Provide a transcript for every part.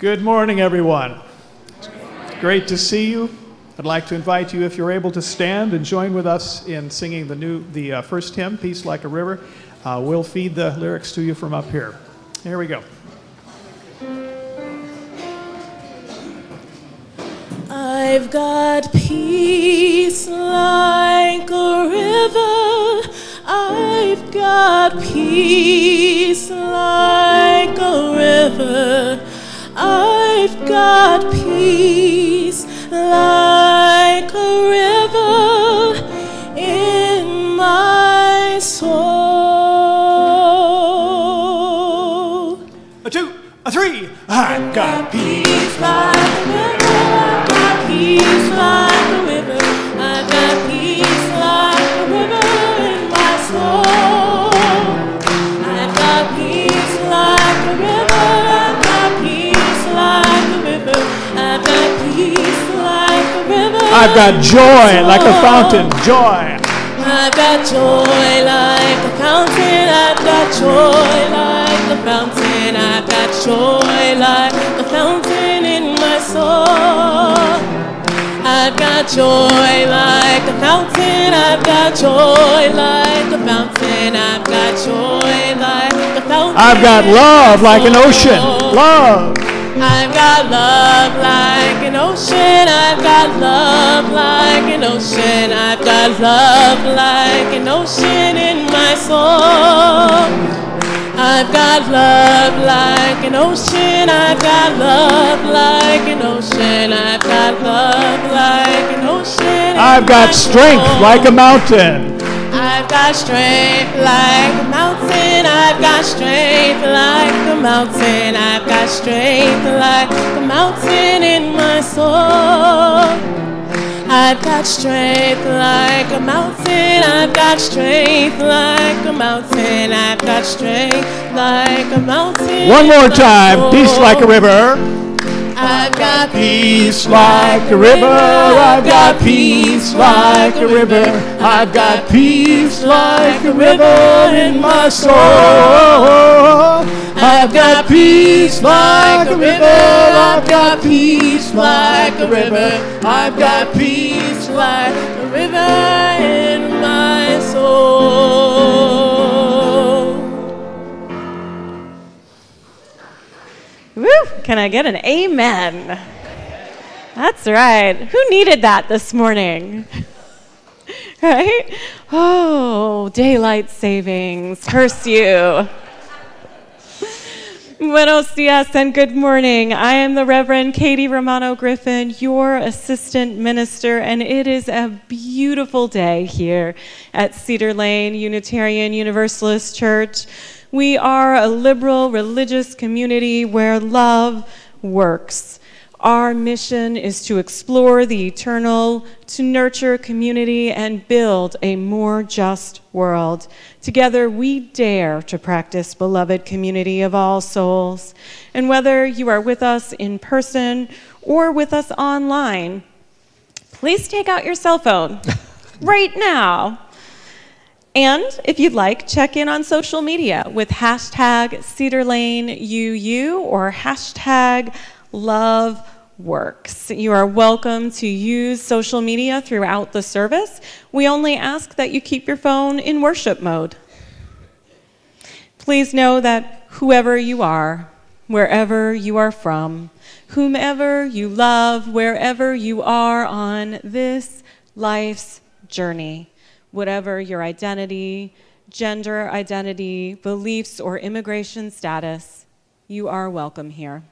Good morning, everyone. It's great to see you. I'd like to invite you, if you're able to stand, and join with us in singing the first hymn, Peace Like a River. We'll feed the lyrics to you from up here. Here we go. I've got peace like a river. I've got peace like a river. I've got peace like a river in my soul. A two, a three. I've got peace like a river. I've got peace like a river. I've got peace like a river in my soul. I've got peace like a river. I've got peace like a river. I've got peace like a river. I've got joy like a fountain. Joy. I've got joy like a fountain. I've got joy like a fountain. I've got joy like a fountain in my soul. I've got joy like a fountain. I've got joy like a fountain. I've got joy like a fountain. I've got love like an ocean. Love. I've got love like an ocean. I've got love like an ocean. I've got love like an ocean in my soul. I've got love like an ocean. I've got love like an ocean. I've got love like an ocean. I've got strength like a mountain. I've got strength like a mountain. I've got strength like a mountain. I've got strength like a mountain in my soul. I've got strength like a mountain. I've got strength like a mountain. I've got strength like a mountain. One more time. Peace like a river. I've got peace like a river. I've got peace like a river. I've got peace like a river in my soul. I've got peace like a river. I've got peace like a river. I've got peace like a river in my soul. Woo! Can I get an amen? That's right. Who needed that this morning? Right? Oh, daylight savings. Curse you. Buenos dias and good morning. I am the Reverend Katie Romano Griffin, your assistant minister, and it is a beautiful day here at Cedar Lane Unitarian Universalist Church. We are a liberal religious community where love works. Our mission is to explore the eternal, to nurture community, and build a more just world. Together, we dare to practice beloved community of all souls. And whether you are with us in person or with us online, please take out your cell phone right now. And if you'd like, check in on social media with hashtag CedarLaneUU or hashtag LoveWorks. You are welcome to use social media throughout the service. We only ask that you keep your phone in worship mode. Please know that whoever you are, wherever you are from, whomever you love, wherever you are on this life's journey, whatever your identity, gender identity, beliefs, or immigration status, you are welcome here.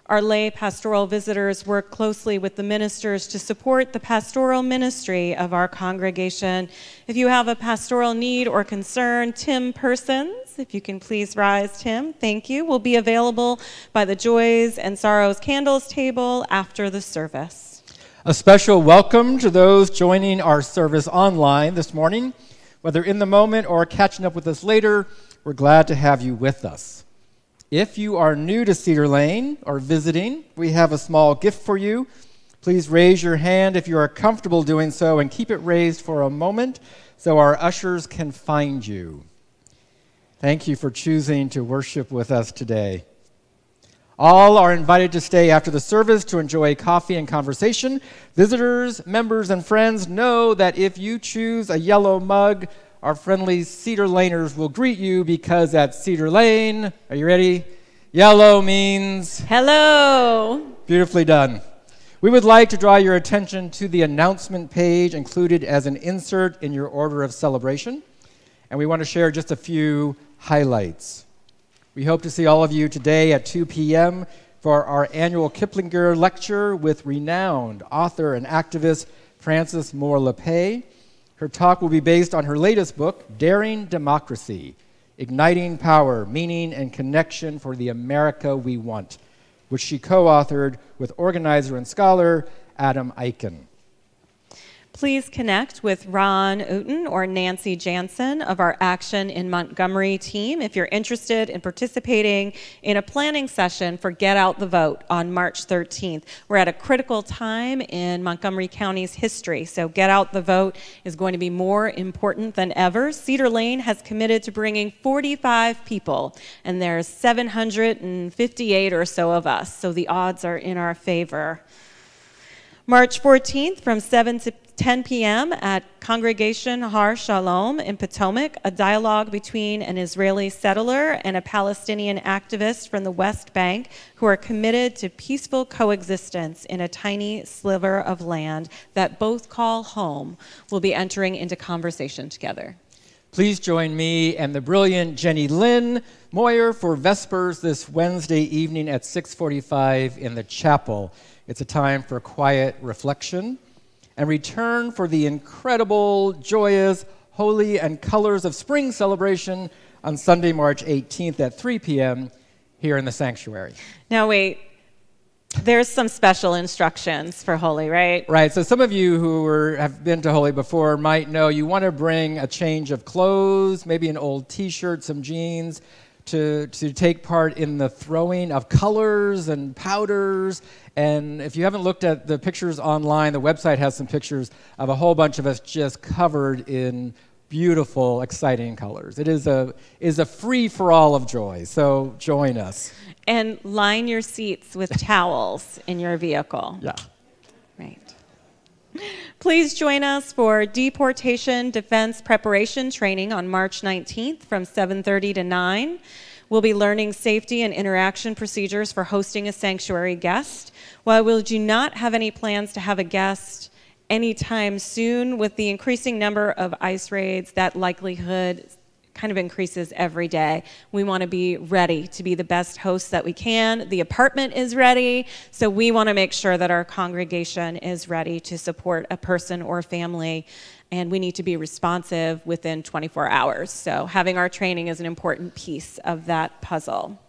Our lay pastoral visitors work closely with the ministers to support the pastoral ministry of our congregation. If you have a pastoral need or concern, Tim Persons, if you can please rise, Tim, thank you, will be available by the Joys and Sorrows Candles table after the service. A special welcome to those joining our service online this morning. Whether in the moment or catching up with us later, we're glad to have you with us. If you are new to Cedar Lane or visiting, we have a small gift for you. Please raise your hand if you are comfortable doing so and keep it raised for a moment so our ushers can find you. Thank you for choosing to worship with us today. All are invited to stay after the service to enjoy coffee and conversation. Visitors, members, and friends know that if you choose a yellow mug, our friendly Cedar Laners will greet you because at Cedar Lane, are you ready? Yellow means... Hello. Beautifully done. We would like to draw your attention to the announcement page included as an insert in your order of celebration. And we want to share just a few highlights. We hope to see all of you today at 2 p.m. for our annual Kiplinger lecture with renowned author and activist Frances Moore LePay. Her talk will be based on her latest book, Daring Democracy, Igniting Power, Meaning, and Connection for the America We Want, which she co-authored with organizer and scholar Adam Eichen. Please connect with Ron Uten or Nancy Jansen of our Action in Montgomery team if you're interested in participating in a planning session for Get Out the Vote on March 13th. We're at a critical time in Montgomery County's history, so Get Out the Vote is going to be more important than ever. Cedar Lane has committed to bringing 45 people, and there's 758 or so of us, so the odds are in our favor. March 14th from 7 to 10 p.m. at Congregation Har Shalom in Potomac, a dialogue between an Israeli settler and a Palestinian activist from the West Bank who are committed to peaceful coexistence in a tiny sliver of land that both call home, will be entering into conversation together. Please join me and the brilliant Jenny Lynn Moyer for Vespers this Wednesday evening at 6:45 in the chapel. It's a time for quiet reflection and return for the incredible, joyous, holy, and colors of spring celebration on Sunday, March 18th at 3 p.m. here in the sanctuary. Now wait, there's some special instructions for Holy, right? Right, so some of you who have been to Holy before might know you want to bring a change of clothes, maybe an old t-shirt, some jeans, to take part in the throwing of colors and powders. And if you haven't looked at the pictures online, the website has some pictures of a whole bunch of us just covered in beautiful, exciting colors. It is a free-for-all of joy, so join us. And line your seats with towels in your vehicle. Yeah. Right. Please join us for deportation defense preparation training on March 19th from 7:30 to 9. We'll be learning safety and interaction procedures for hosting a sanctuary guest. While we do not have any plans to have a guest anytime soon, with the increasing number of ICE raids, that likelihood kind of increases every day. We want to be ready to be the best hosts that we can. The apartment is ready, so we want to make sure that our congregation is ready to support a person or family, and we need to be responsive within 24 hours. So having our training is an important piece of that puzzle.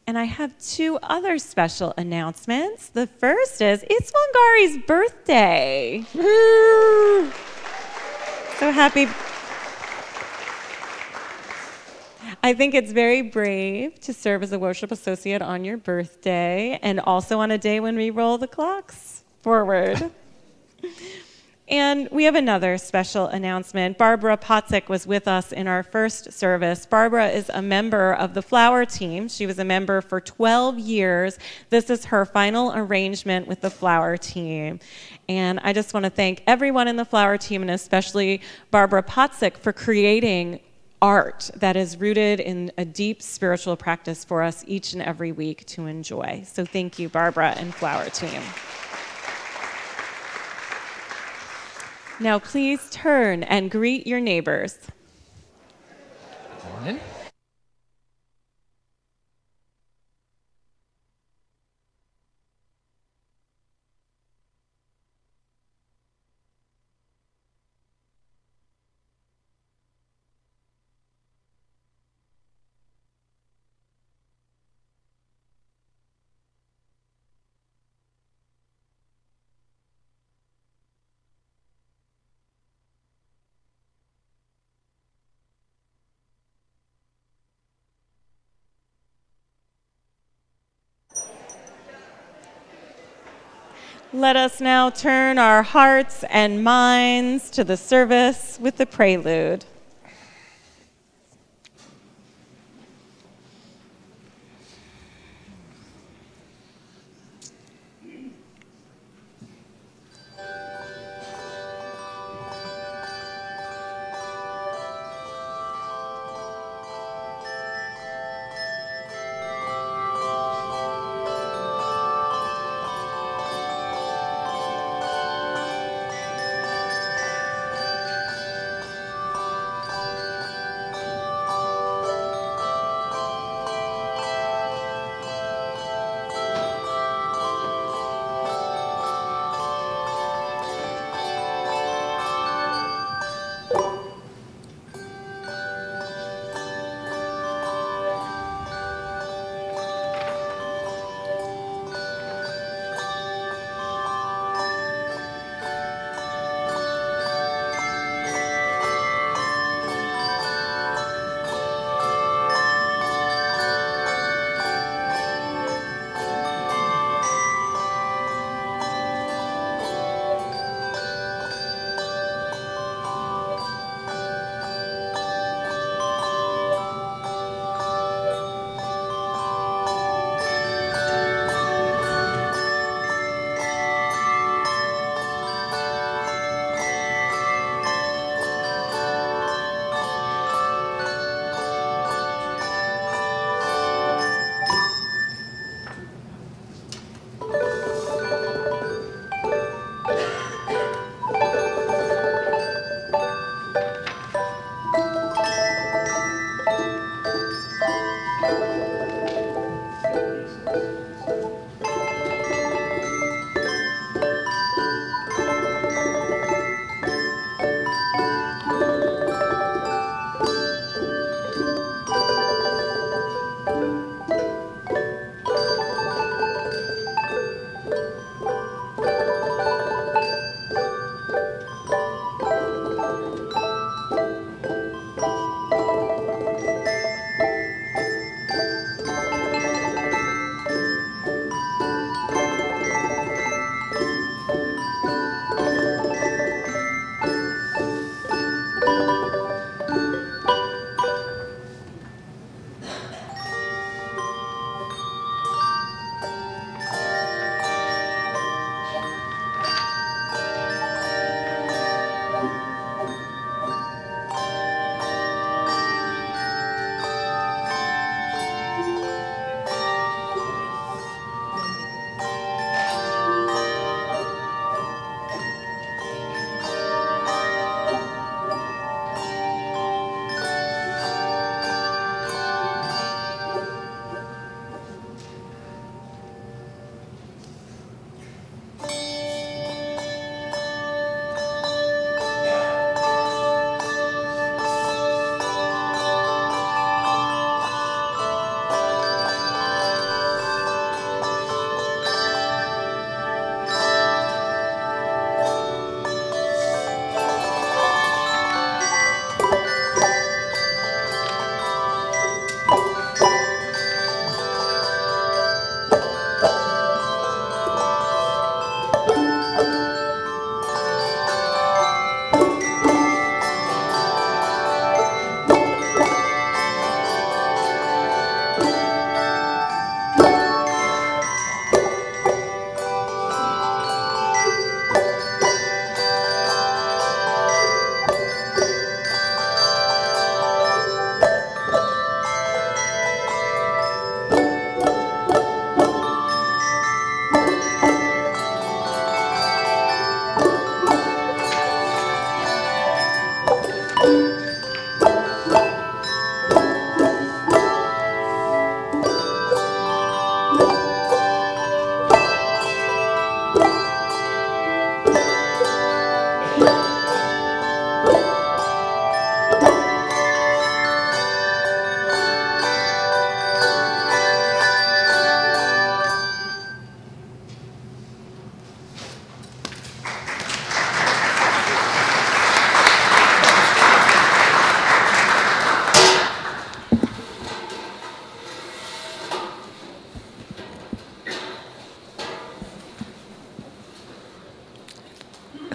And I have two other special announcements. The first is, it's Wangari's birthday. So happy. I think it's very brave to serve as a worship associate on your birthday and also on a day when we roll the clocks forward. And we have another special announcement. Barbara Potzik was with us in our first service. Barbara is a member of the Flower Team. She was a member for 12 years. This is her final arrangement with the Flower Team. And I just want to thank everyone in the Flower Team, and especially Barbara Potzik, for creating art that is rooted in a deep spiritual practice for us each and every week to enjoy. So thank you, Barbara and Flower Team. Now please turn and greet your neighbors. Good morning. Let us now turn our hearts and minds to the service with the prelude.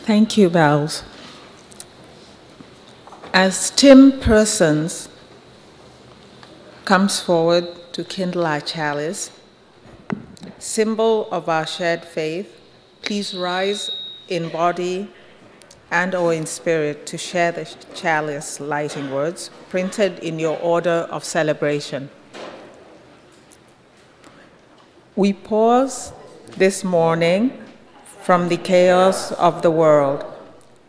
Thank you, Bells. As Tim Persons comes forward to kindle our chalice, symbol of our shared faith, please rise in body and or in spirit to share the chalice lighting words printed in your order of celebration. We pause this morning from the chaos of the world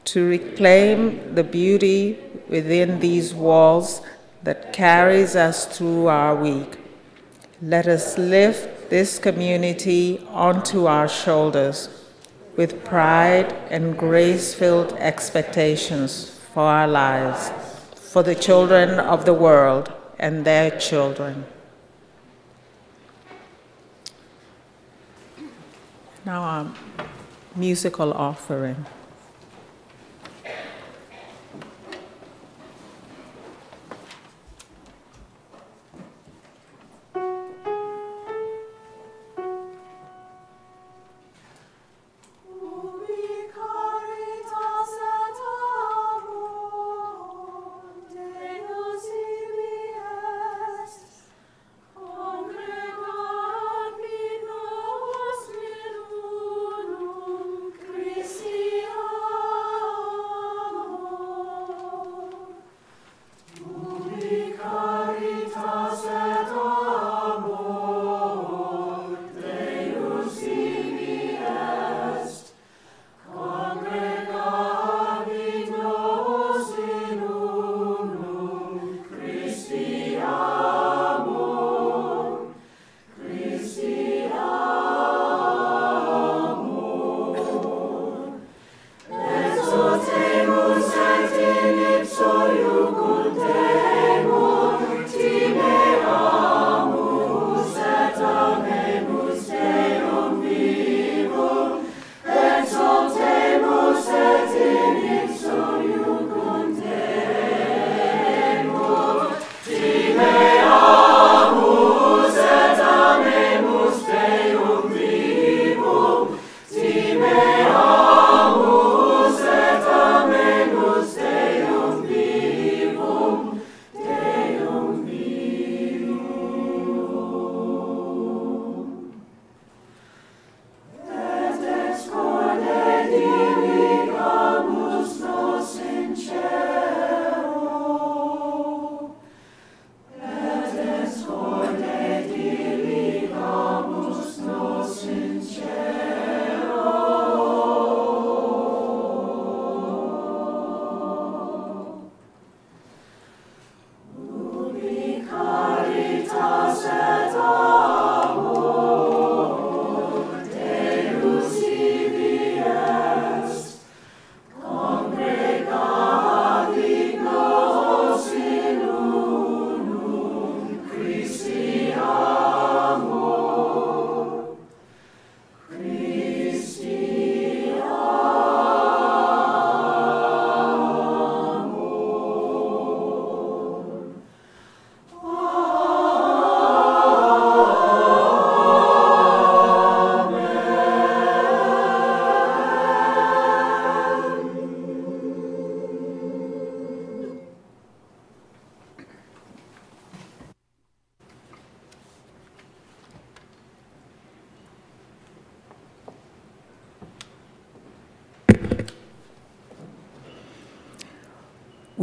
to reclaim the beauty within these walls that carries us through our week. Let us lift this community onto our shoulders with pride and grace-filled expectations for our lives, for the children of the world and their children. Now our musical offering.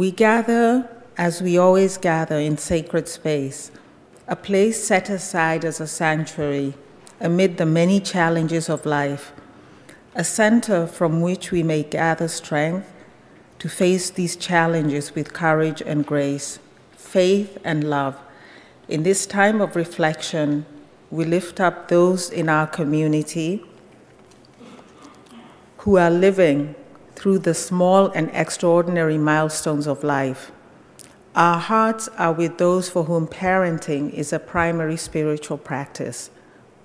We gather as we always gather in sacred space, a place set aside as a sanctuary amid the many challenges of life, a center from which we may gather strength to face these challenges with courage and grace, faith and love. In this time of reflection, we lift up those in our community who are living through the small and extraordinary milestones of life. Our hearts are with those for whom parenting is a primary spiritual practice.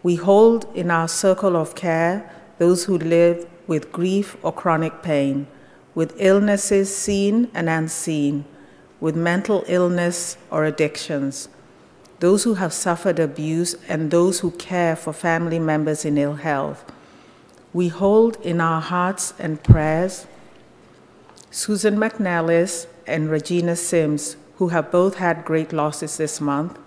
We hold in our circle of care those who live with grief or chronic pain, with illnesses seen and unseen, with mental illness or addictions, those who have suffered abuse, and those who care for family members in ill health. we hold in our hearts and prayers Susan McNellis and Regina Sims, who have both had great losses this month.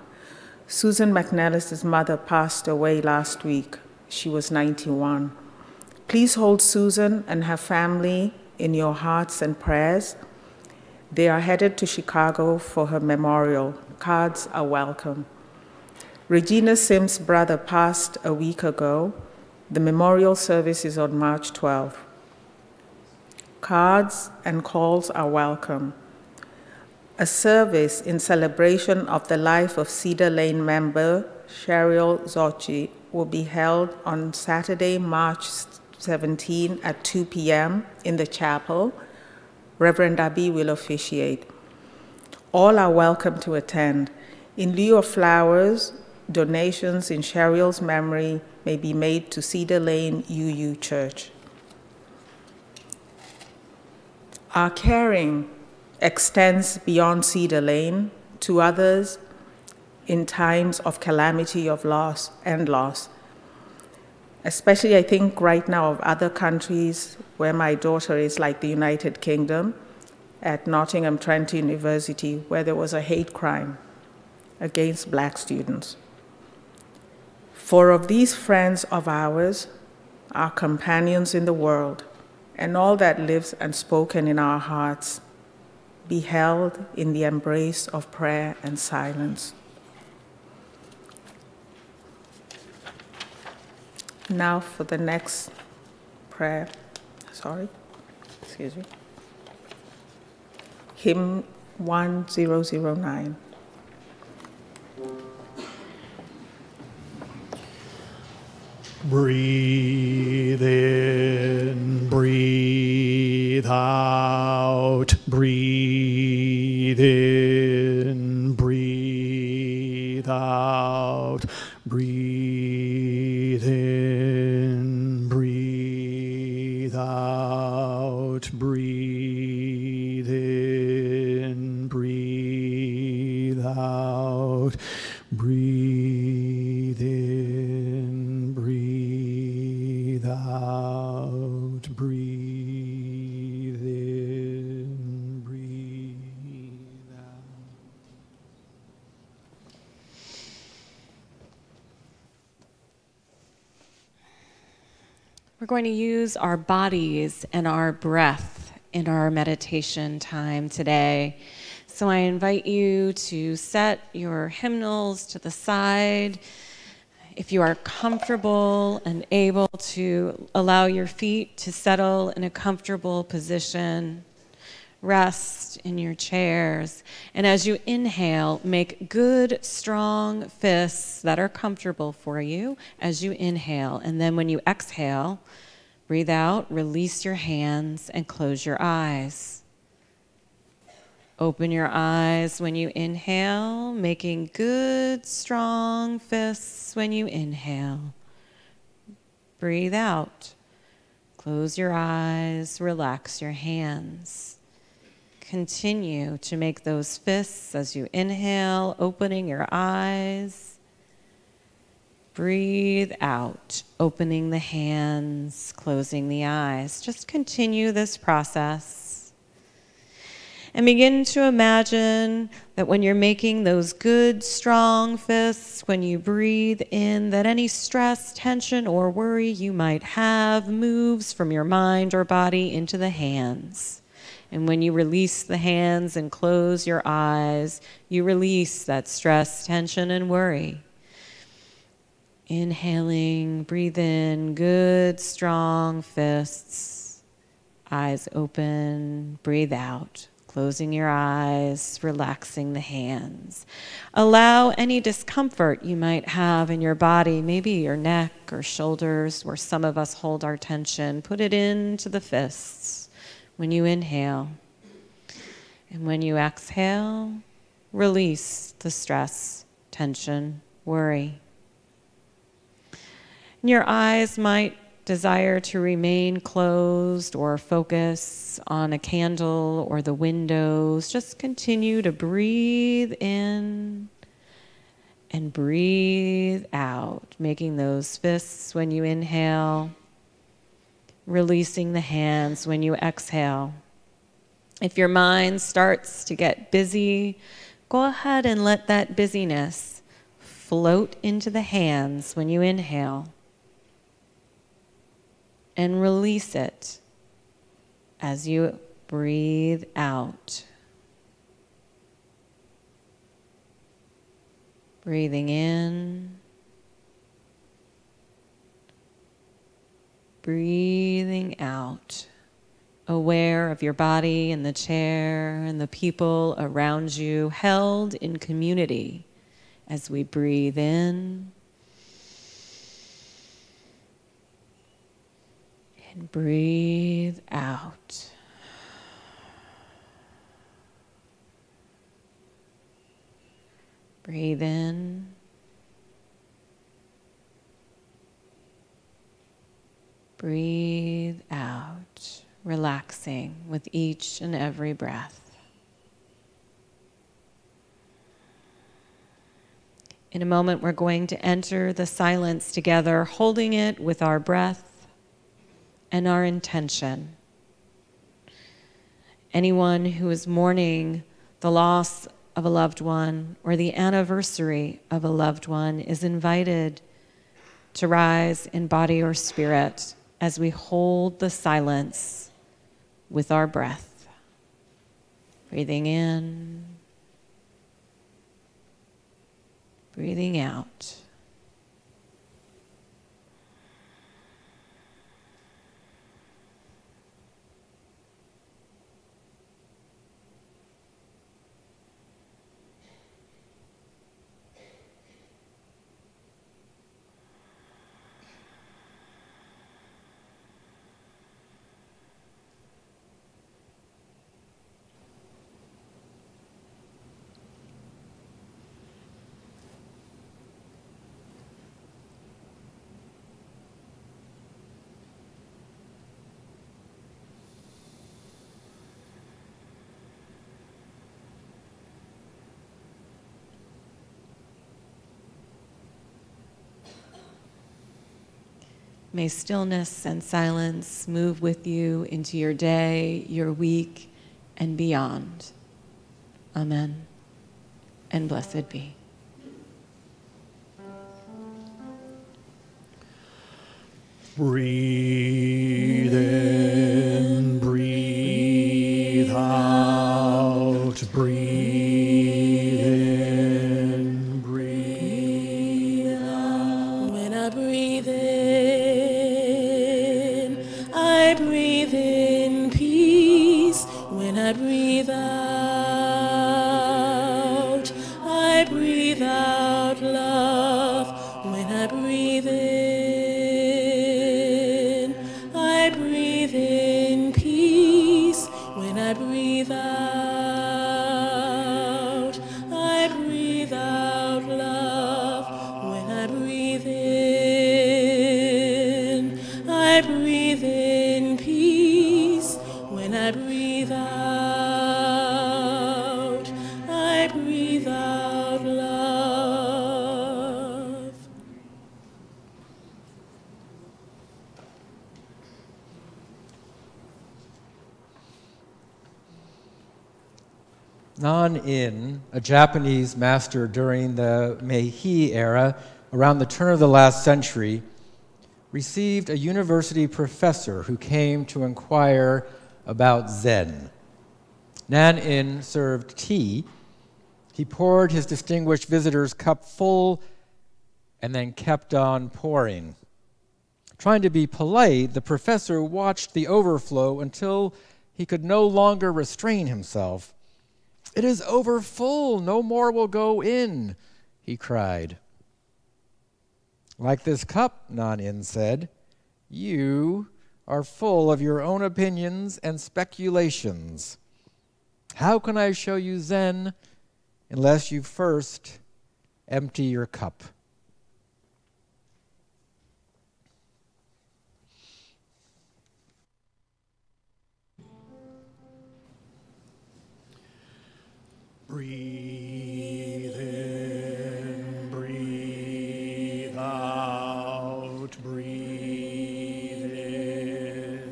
Susan McNellis' mother passed away last week. She was 91. Please hold Susan and her family in your hearts and prayers. They are headed to Chicago for her memorial. Cards are welcome. Regina Sims' brother passed a week ago. The memorial service is on March 12th. Cards and calls are welcome. A service in celebration of the life of Cedar Lane member Cheryl Zocchi will be held on Saturday, March 17 at 2 p.m. in the chapel. Reverend Abi will officiate. All are welcome to attend. In lieu of flowers, donations in Cheryl's memory may be made to Cedar Lane UU Church. Our caring extends beyond Cedar Lane to others in times of calamity, of loss and loss. Especially, I think right now of other countries where my daughter is, like the United Kingdom, at Nottingham Trent University, where there was a hate crime against Black students. For of these friends of ours, our companions in the world, and all that lives unspoken in our hearts, be held in the embrace of prayer and silence. Now for the next prayer. Excuse me. Hymn 1009. Breathe in, breathe out, breathe in, breathe out, breathe in, breathe out, breathe in, breathe out, breathe in, breathe out, breathe in, breathe out. We're going to use our bodies and our breath in our meditation time today. So I invite you to set your hymnals to the side. If you are comfortable and able to allow your feet to settle in a comfortable position, rest in your chairs. And as you inhale, make good, strong fists that are comfortable for you as you inhale. And then when you exhale, breathe out, release your hands, and close your eyes. Open your eyes when you inhale, making good, strong fists when you inhale. Breathe out. Close your eyes, relax your hands. Continue to make those fists as you inhale, opening your eyes. Breathe out, opening the hands, closing the eyes. Just continue this process. And begin to imagine that when you're making those good, strong fists, when you breathe in, that any stress, tension, or worry you might have moves from your mind or body into the hands. And when you release the hands and close your eyes, you release that stress, tension, and worry. Inhaling, breathe in, good, strong fists. Eyes open, breathe out. Closing your eyes, relaxing the hands. Allow any discomfort you might have in your body, maybe your neck or shoulders, where some of us hold our tension. Put it into the fists when you inhale. And when you exhale, release the stress, tension, worry. And your eyes might desire to remain closed or focus on a candle or the windows. Just continue to breathe in and breathe out, making those fists when you inhale. releasing the hands when you exhale. If your mind starts to get busy, go ahead and let that busyness float into the hands when you inhale, and release it as you breathe out. Breathing in, breathing out, aware of your body and the chair and the people around you, held in community as we breathe in and breathe out. Breathe in. Breathe out, relaxing with each and every breath. In a moment, we're going to enter the silence together, holding it with our breath and our intention. Anyone who is mourning the loss of a loved one or the anniversary of a loved one is invited to rise in body or spirit as we hold the silence with our breath. Breathing in, breathing out. May stillness and silence move with you into your day, your week, and beyond. Amen. And blessed be. Breathe in, breathe out, breathe in, breathe out. When I breathe in, I breathe in peace. When I breathe out, I breathe out love. When I breathe in, I breathe in peace. When I breathe out, I breathe out love. When I breathe in, I breathe in peace. When I breathe out, I breathe out love. Nan-in, a Japanese master during the Meiji era, around the turn of the last century, received a university professor who came to inquire about Zen. Nan-in served tea. He poured his distinguished visitor's cup full and then kept on pouring. Trying to be polite, the professor watched the overflow until he could no longer restrain himself. "It is overfull, no more will go in," he cried. "Like this cup," Nan-in said, "you are full of your own opinions and speculations. How can I show you Zen unless you first empty your cup?" Breathe in, breathe out, breathe in,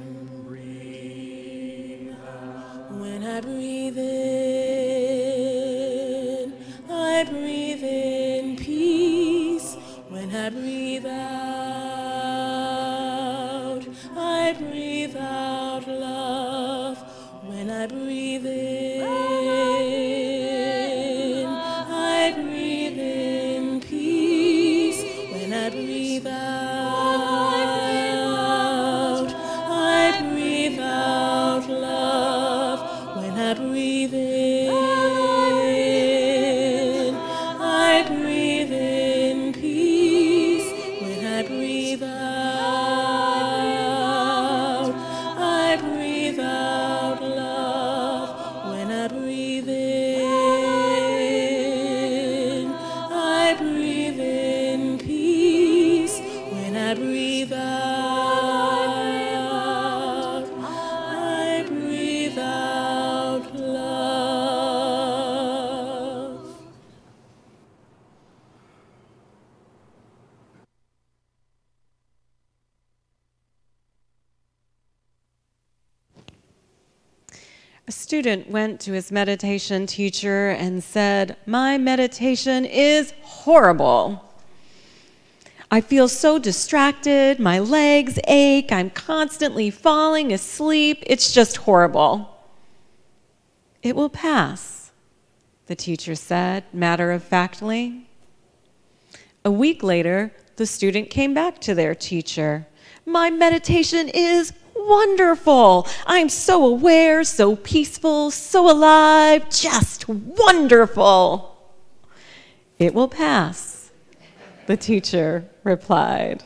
I breathe out, I breathe out love. When I breathe in, I breathe in peace. When I breathe out, I breathe out love. When I breathe in, I breathe in peace. When I breathe out, I breathe out love. When I breathe in, I breathe in peace. When I breathe out, I breathe out love. A student went to his meditation teacher and said, "My meditation is horrible. I feel so distracted, my legs ache, I'm constantly falling asleep, it's just horrible." "It will pass," the teacher said, matter-of-factly. A week later, the student came back to their teacher. "My meditation is wonderful. I'm so aware, so peaceful, so alive, just wonderful." "It will pass," the teacher replied.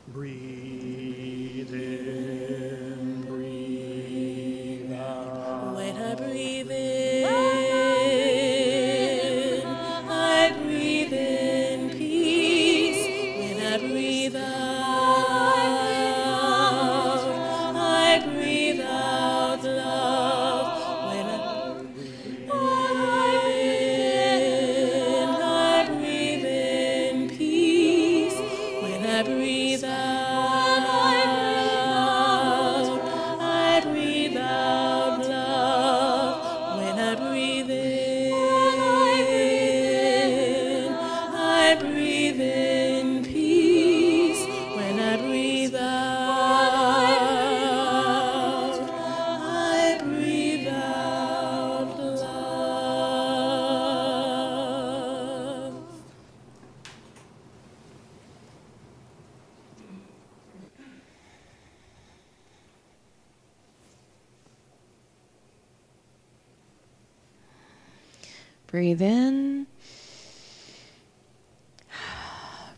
Breathe in, breathe out. When I breathe in, I breathe in peace. When I breathe out, I breathe out love. When I breathe in, I breathe in peace. When I breathe out, I breathe out love. When I breathe in, I breathe in peace. When I breathe out, I breathe out love. Breathe in.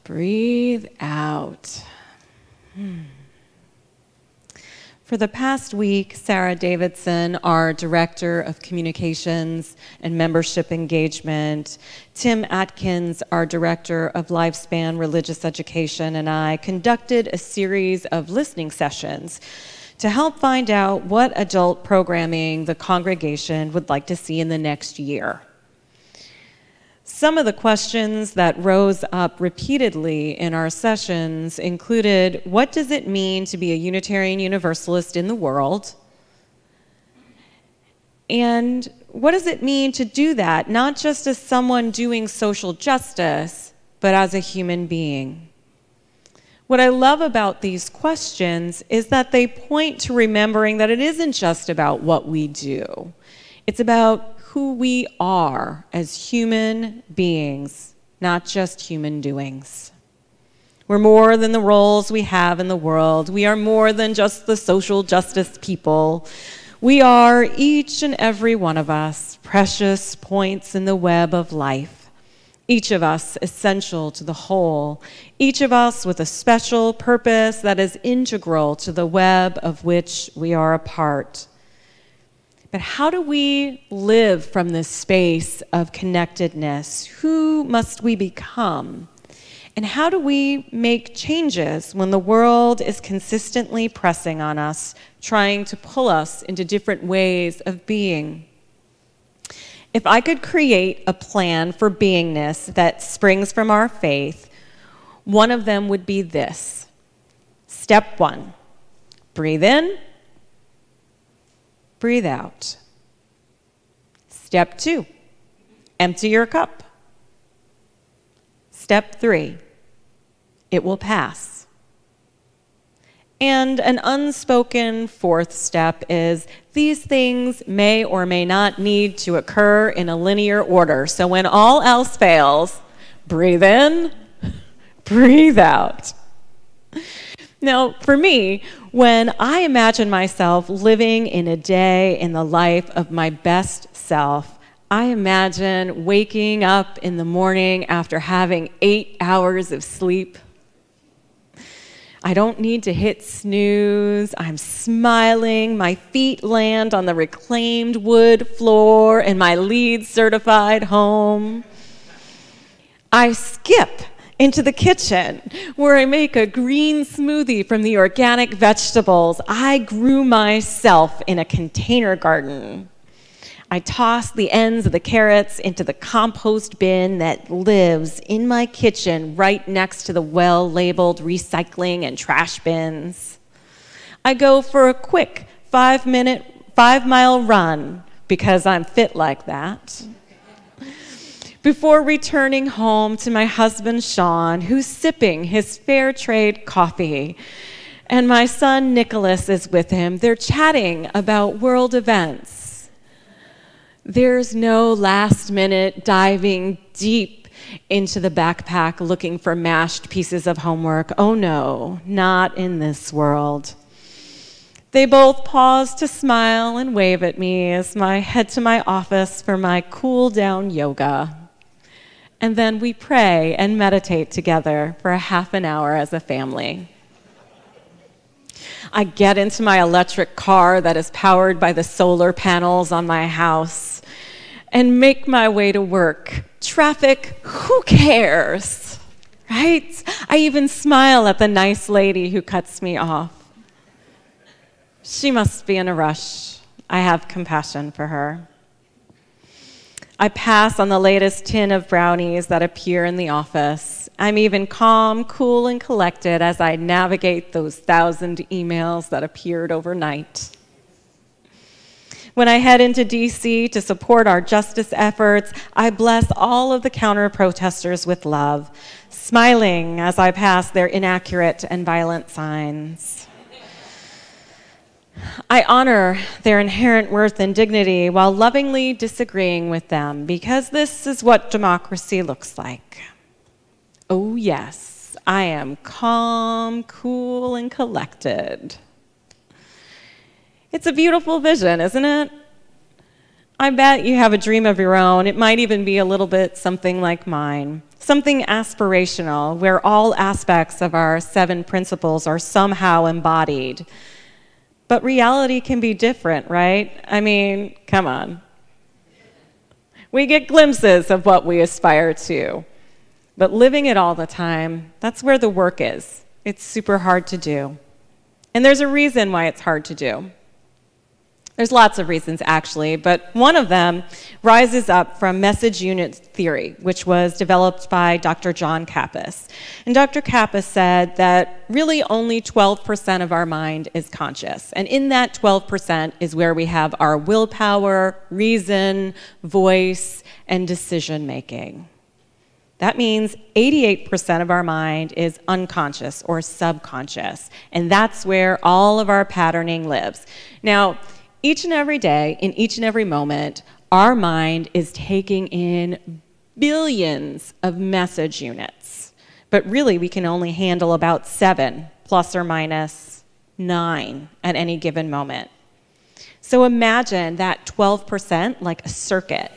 Breathe out. For the past week, Sarah Davidson, our Director of Communications and Membership Engagement, Tim Atkins, our Director of Lifespan Religious Education, and I conducted a series of listening sessions to help find out what adult programming the congregation would like to see in the next year. Some of the questions that rose up repeatedly in our sessions included, what does it mean to be a Unitarian Universalist in the world? And what does it mean to do that, not just as someone doing social justice, but as a human being? What I love about these questions is that they point to remembering that it isn't just about what we do. It's about who we are as human beings, not just human doings. We're more than the roles we have in the world. We are more than just the social justice people. We are, each and every one of us, precious points in the web of life. Each of us essential to the whole. Each of us with a special purpose that is integral to the web of which we are a part. But how do we live from this space of connectedness? Who must we become? And how do we make changes when the world is consistently pressing on us, trying to pull us into different ways of being? If I could create a plan for beingness that springs from our faith, one of them would be this. Step 1, breathe in, breathe out. Step 2, empty your cup. Step 3, it will pass. And an unspoken 4th step is these things may or may not need to occur in a linear order. So when all else fails, breathe in, breathe out. Now, for me, when I imagine myself living in a day in the life of my best self, I imagine waking up in the morning after having 8 hours of sleep. I don't need to hit snooze. I'm smiling. My feet land on the reclaimed wood floor in my LEED certified home. I skip into the kitchen where I make a green smoothie from the organic vegetables I grew myself in a container garden. I toss the ends of the carrots into the compost bin that lives in my kitchen right next to the well-labeled recycling and trash bins. I go for a quick 5-mile run because I'm fit like that, before returning home to my husband, Sean, who's sipping his fair trade coffee. And my son, Nicholas, is with him. They're chatting about world events. There's no last-minute diving deep into the backpack looking for mashed pieces of homework. Oh no, not in this world. They both pause to smile and wave at me as I head to my office for my cool-down yoga. And then we pray and meditate together for a half an hour as a family. I get into my electric car that is powered by the solar panels on my house and make my way to work. Traffic, who cares, right? I even smile at the nice lady who cuts me off. She must be in a rush. I have compassion for her. I pass on the latest tin of brownies that appear in the office. I'm even calm, cool, and collected as I navigate those 1,000 emails that appeared overnight. When I head into DC to support our justice efforts, I bless all of the counter-protesters with love, smiling as I pass their inaccurate and violent signs. I honor their inherent worth and dignity while lovingly disagreeing with them, because this is what democracy looks like. Oh yes, I am calm, cool, and collected. It's a beautiful vision, isn't it? I bet you have a dream of your own. It might even be a little bit something like mine. Something aspirational, where all aspects of our 7 principles are somehow embodied. But reality can be different, right? I mean, come on. We get glimpses of what we aspire to. But living it all the time, that's where the work is. It's super hard to do. And there's a reason why it's hard to do. There's lots of reasons, actually, but one of them rises up from message unit theory, which was developed by Dr. John Kappas. And Dr. Kappas said that really only 12% of our mind is conscious. And in that 12% is where we have our willpower, reason, voice, and decision-making. That means 88% of our mind is unconscious or subconscious, and that's where all of our patterning lives. Now, each and every day, in each and every moment, our mind is taking in billions of message units. But really, we can only handle about 7, plus or minus 9 at any given moment. So imagine that 12% like a circuit,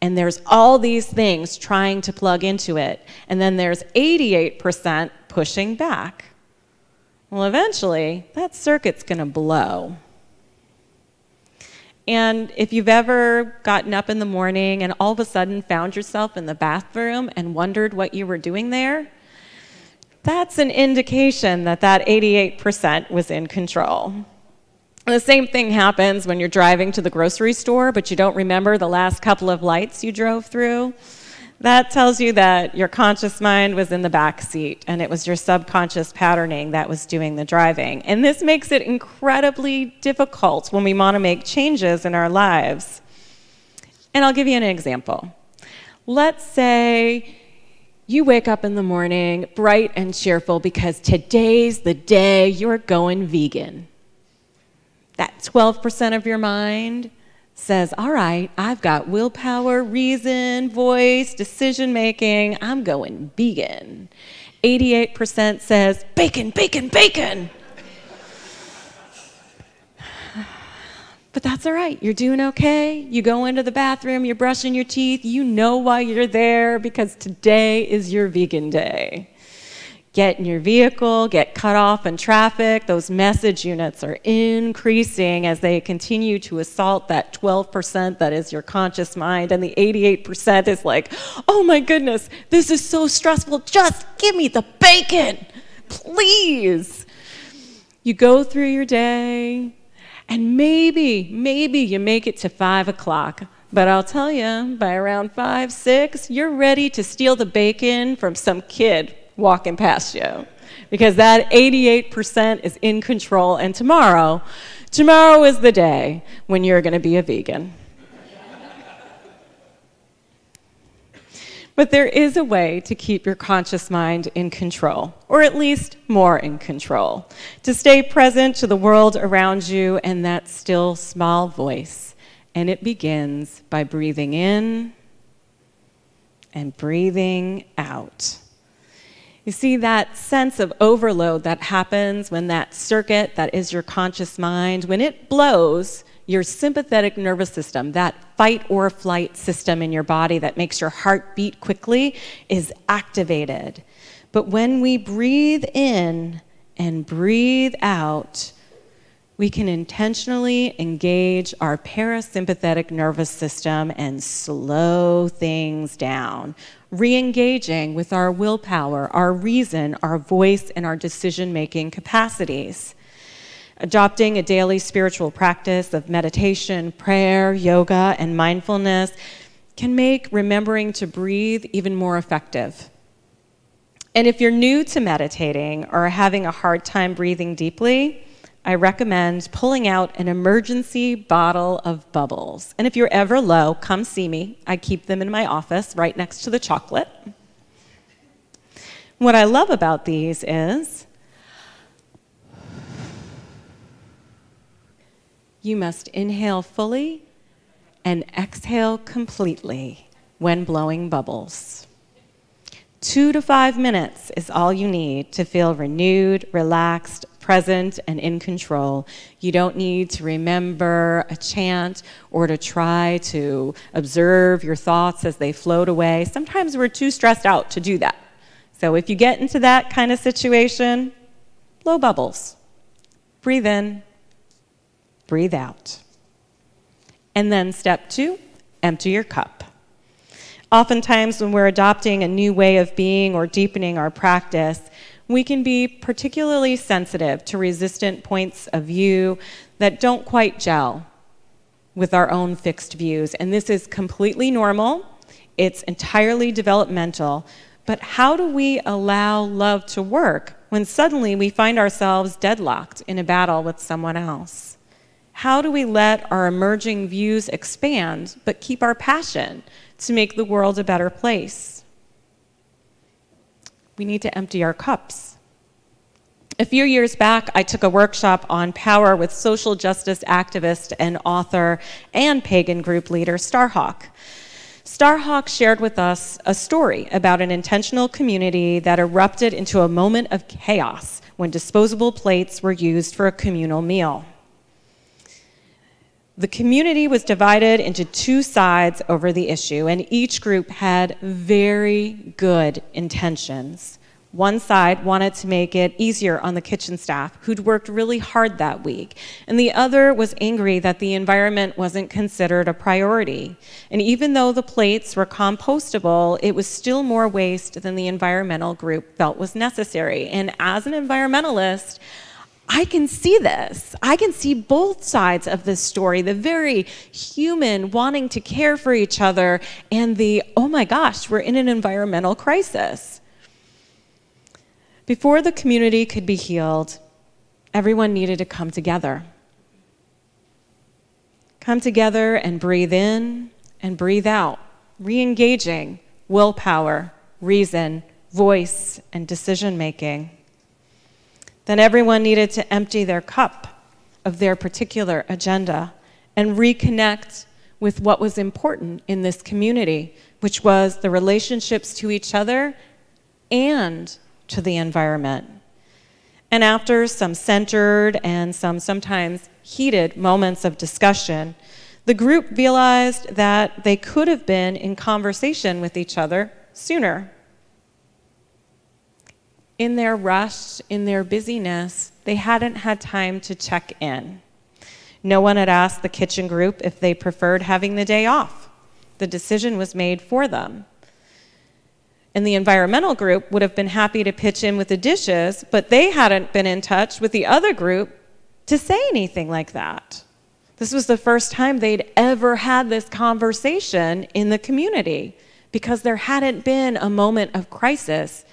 and there's all these things trying to plug into it, and then there's 88% pushing back. Well, eventually, that circuit's gonna blow. And if you've ever gotten up in the morning and all of a sudden found yourself in the bathroom and wondered what you were doing there, that's an indication that that 88% was in control. And the same thing happens when you're driving to the grocery store, but you don't remember the last couple of lights you drove through. That tells you that your conscious mind was in the back seat and it was your subconscious patterning that was doing the driving. And this makes it incredibly difficult when we want to make changes in our lives. And I'll give you an example. Let's say you wake up in the morning bright and cheerful because today's the day you're going vegan. That 12% of your mind says, all right, I've got willpower, reason, voice, decision-making, I'm going vegan. 88% says, bacon, bacon, bacon. But that's all right, you're doing okay. You go into the bathroom, you're brushing your teeth, you know why you're there because today is your vegan day. Get in your vehicle, get cut off in traffic. Those message units are increasing as they continue to assault that 12% that is your conscious mind. And the 88% is like, oh my goodness, this is so stressful. Just give me the bacon, please. You go through your day, and maybe you make it to 5 o'clock. But I'll tell you, by around 5, 6, you're ready to steal the bacon from some kid walking past you, because that 88% is in control, and tomorrow is the day when you're going to be a vegan. But there is a way to keep your conscious mind in control, or at least more in control, to stay present to the world around you and that still small voice. And it begins by breathing in and breathing out. You see, that sense of overload that happens when that circuit that is your conscious mind, when it blows, your sympathetic nervous system, that fight or flight system in your body that makes your heart beat quickly, is activated. But when we breathe in and breathe out, we can intentionally engage our parasympathetic nervous system and slow things down, re-engaging with our willpower, our reason, our voice, and our decision-making capacities. Adopting a daily spiritual practice of meditation, prayer, yoga, and mindfulness can make remembering to breathe even more effective. And if you're new to meditating or having a hard time breathing deeply, I recommend pulling out an emergency bottle of bubbles. And if you're ever low, come see me. I keep them in my office right next to the chocolate. What I love about these is you must inhale fully and exhale completely when blowing bubbles. 2 to 5 minutes is all you need to feel renewed, relaxed, present, and in control. You don't need to remember a chant or to try to observe your thoughts as they float away. Sometimes we're too stressed out to do that. So if you get into that kind of situation, blow bubbles. Breathe in, breathe out. And then step 2, empty your cup. Oftentimes when we're adopting a new way of being or deepening our practice, we can be particularly sensitive to resistant points of view that don't quite gel with our own fixed views. And this is completely normal. It's entirely developmental. But how do we allow love to work when suddenly we find ourselves deadlocked in a battle with someone else? How do we let our emerging views expand but keep our passion to make the world a better place? We need to empty our cups. A few years back, I took a workshop on power with social justice activist and author and pagan group leader Starhawk. Starhawk shared with us a story about an intentional community that erupted into a moment of chaos when disposable plates were used for a communal meal. The community was divided into 2 sides over the issue, and each group had very good intentions. One side wanted to make it easier on the kitchen staff, who'd worked really hard that week, and the other was angry that the environment wasn't considered a priority. And even though the plates were compostable, it was still more waste than the environmental group felt was necessary. And as an environmentalist, I can see this. I can see both sides of this story, the very human wanting to care for each other and the, oh my gosh, we're in an environmental crisis. Before the community could be healed, everyone needed to come together. Come together and breathe in and breathe out, re-engaging willpower, reason, voice, and decision-making. Then everyone needed to empty their cup of their particular agenda and reconnect with what was important in this community, which was the relationships to each other and to the environment. And after some centered and some sometimes heated moments of discussion, the group realized that they could have been in conversation with each other sooner. In their rush, in their busyness, they hadn't had time to check in. No one had asked the kitchen group if they preferred having the day off. The decision was made for them. And the environmental group would have been happy to pitch in with the dishes, but they hadn't been in touch with the other group to say anything like that. This was the first time they'd ever had this conversation in the community because there hadn't been a moment of crisis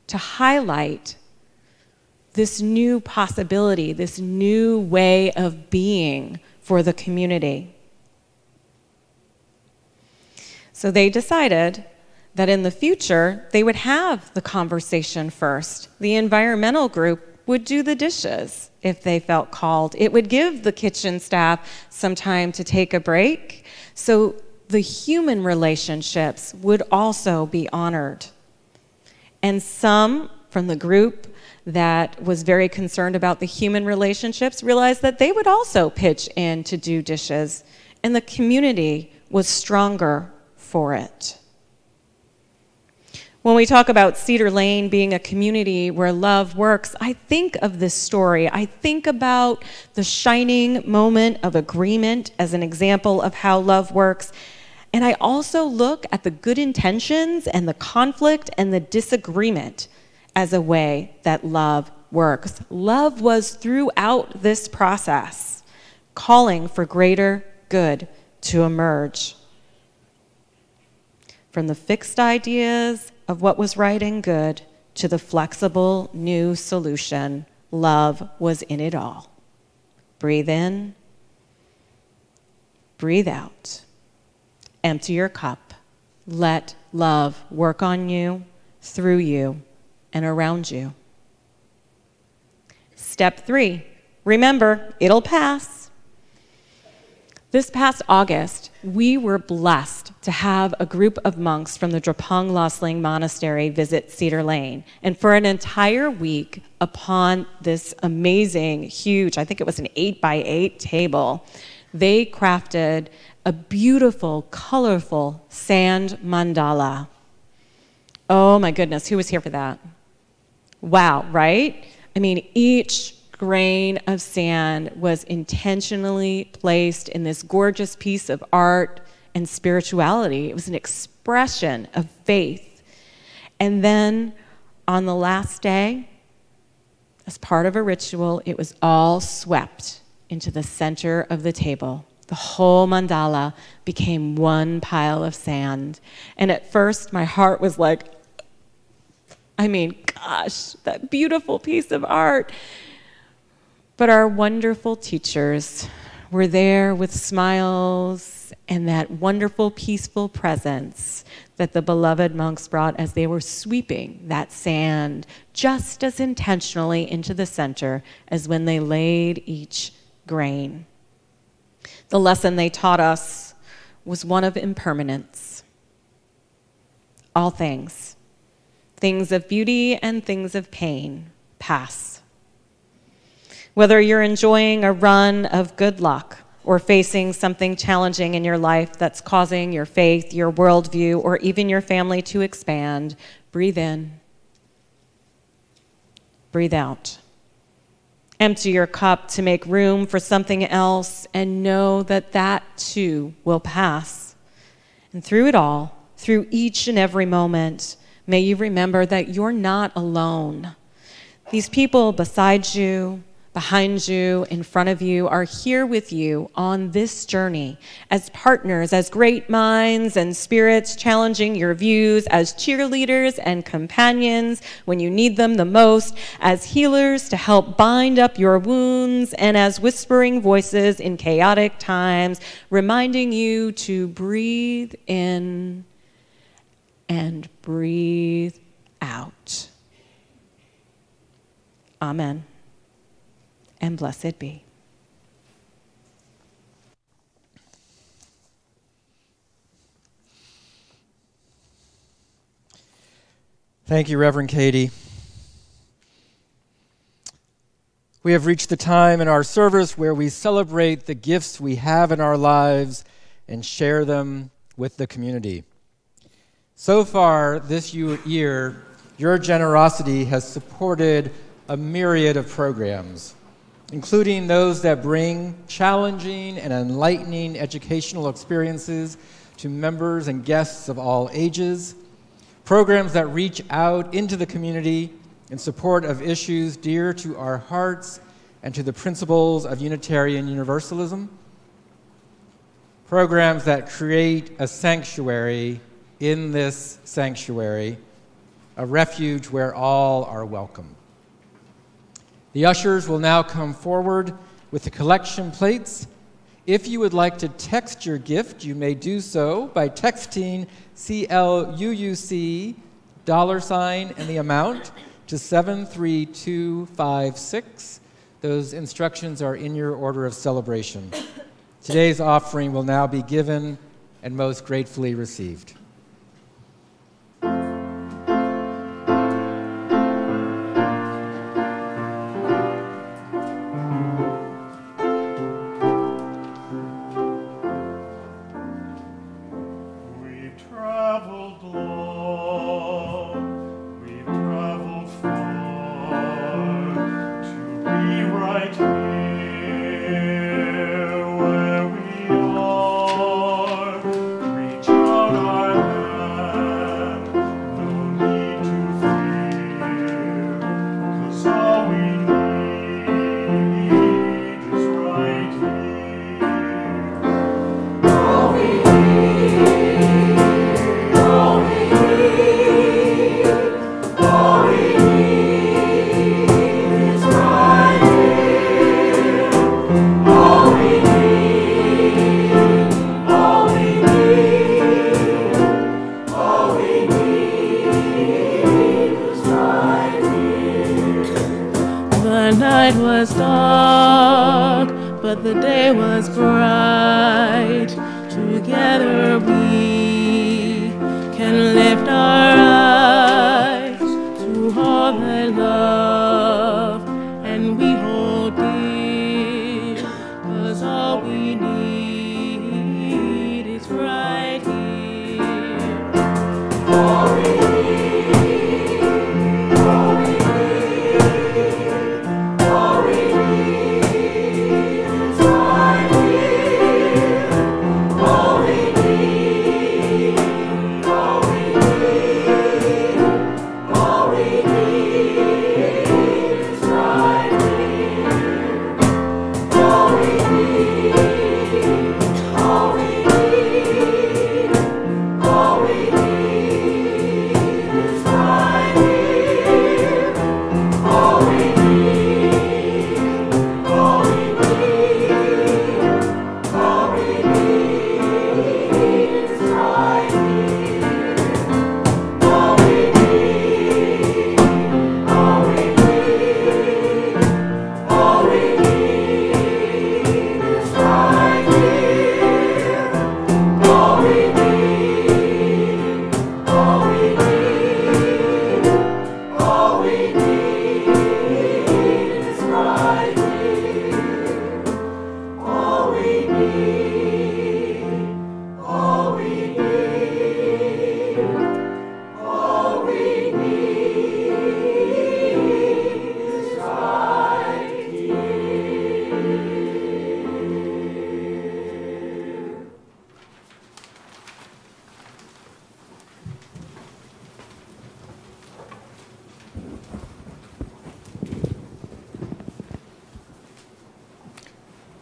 to highlight this new possibility, this new way of being for the community. So they decided that in the future, they would have the conversation first. The environmental group would do the dishes if they felt called. It would give the kitchen staff some time to take a break, so the human relationships would also be honored. And some from the group that was very concerned about the human relationships realized that they would also pitch in to do dishes, and the community was stronger for it. When we talk about Cedar Lane being a community where love works, I think of this story. I think about the shining moment of agreement as an example of how love works. And I also look at the good intentions and the conflict and the disagreement as a way that love works. Love was throughout this process, calling for greater good to emerge. From the fixed ideas of what was right and good to the flexible new solution, love was in it all. Breathe in, breathe out. Empty your cup. Let love work on you, through you, and around you. Step 3, remember, it'll pass. This past August, we were blessed to have a group of monks from the Drepung Losling Monastery visit Cedar Lane. And for an entire week, upon this amazing, huge, I think it was an 8x8 table, they crafted a beautiful, colorful sand mandala. Oh my goodness, who was here for that? Wow, right? I mean, each grain of sand was intentionally placed in this gorgeous piece of art and spirituality. It was an expression of faith. And then on the last day, as part of a ritual, it was all swept into the center of the table. The whole mandala became one pile of sand. And at first, my heart was like, I mean, gosh, that beautiful piece of art. But our wonderful teachers were there with smiles and that wonderful, peaceful presence that the beloved monks brought as they were sweeping that sand just as intentionally into the center as when they laid each grain. The lesson they taught us was one of impermanence. All things, things of beauty and things of pain, pass. Whether you're enjoying a run of good luck or facing something challenging in your life that's causing your faith, your worldview, or even your family to expand, breathe in, breathe out. Empty your cup to make room for something else and know that that too will pass. And through it all, through each and every moment, may you remember that you're not alone. These people beside you, behind you, in front of you, are here with you on this journey as partners, as great minds and spirits challenging your views, as cheerleaders and companions when you need them the most, as healers to help bind up your wounds, and as whispering voices in chaotic times, reminding you to breathe in and breathe out. Amen. And blessed be. Thank you, Reverend Katie. We have reached the time in our service where we celebrate the gifts we have in our lives and share them with the community. So far this year, your generosity has supported a myriad of programs, including those that bring challenging and enlightening educational experiences to members and guests of all ages, programs that reach out into the community in support of issues dear to our hearts and to the principles of Unitarian Universalism, programs that create a sanctuary in this sanctuary, a refuge where all are welcome. The ushers will now come forward with the collection plates. If you would like to text your gift, you may do so by texting CLUUC $ and the amount to 73256. Those instructions are in your order of celebration. Today's offering will now be given and most gratefully received.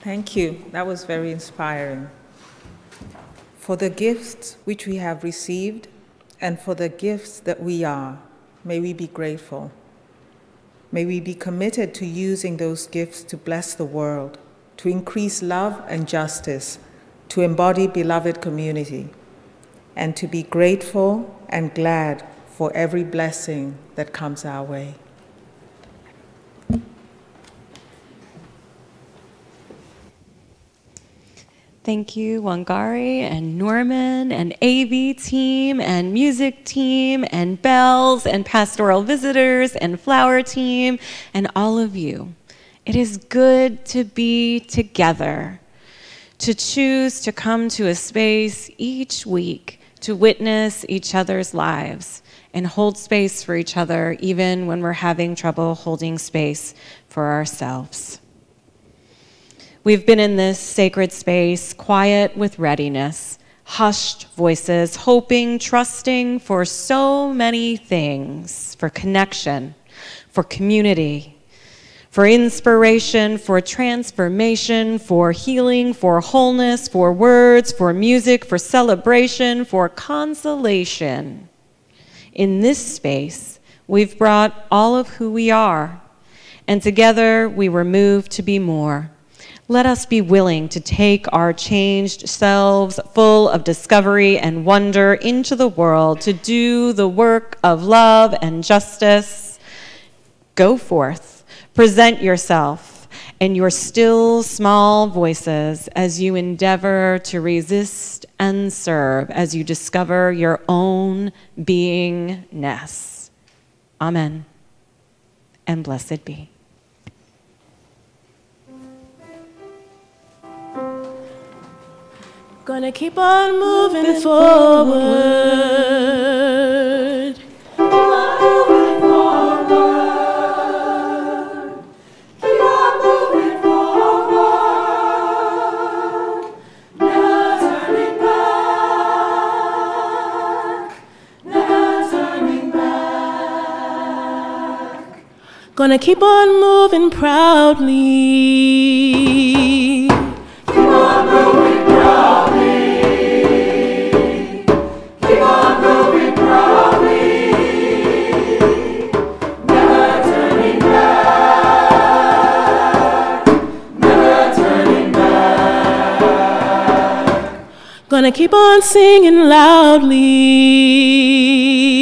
Thank you. That was very inspiring. For the gifts which we have received and for the gifts that we are, may we be grateful. May we be committed to using those gifts to bless the world, to increase love and justice, to embody beloved community, and to be grateful and glad for every blessing that comes our way. Thank you, Wangari and Norman and AV team and music team and bells and pastoral visitors and flower team and all of you. It is good to be together, to choose to come to a space each week to witness each other's lives and hold space for each other even when we're having trouble holding space for ourselves. We've been in this sacred space, quiet with readiness, hushed voices, hoping, trusting for so many things, for connection, for community, for inspiration, for transformation, for healing, for wholeness, for words, for music, for celebration, for consolation. In this space, we've brought all of who we are, and together we were moved to be more. Let us be willing to take our changed selves, full of discovery and wonder, into the world to do the work of love and justice. Go forth, present yourself and your still small voices as you endeavor to resist and serve, as you discover your own being-ness. Amen, and blessed be. Gonna keep on moving forward. Keep on moving forward. Keep on moving forward. Never turning back. Never turning back. Gonna keep on moving proudly. Keep on moving proudly. Keep on moving proudly. Never turning back. Never turning back. Gonna keep on singing loudly.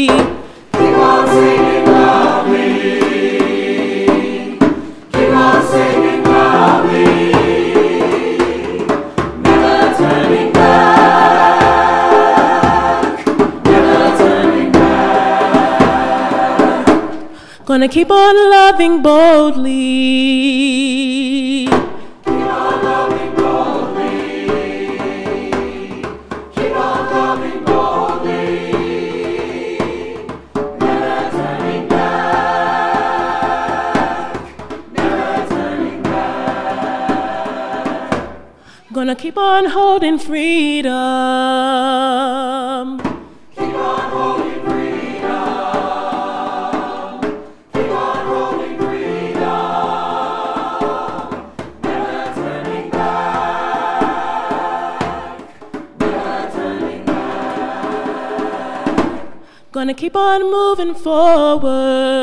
Keep on singing loudly. Keep on singing loudly. Gonna keep on loving boldly. Keep on loving boldly. Keep on loving boldly. Never turning back. Never turning back. Gonna keep on holding freedom. Keep on holding freedom. Gonna keep on moving forward.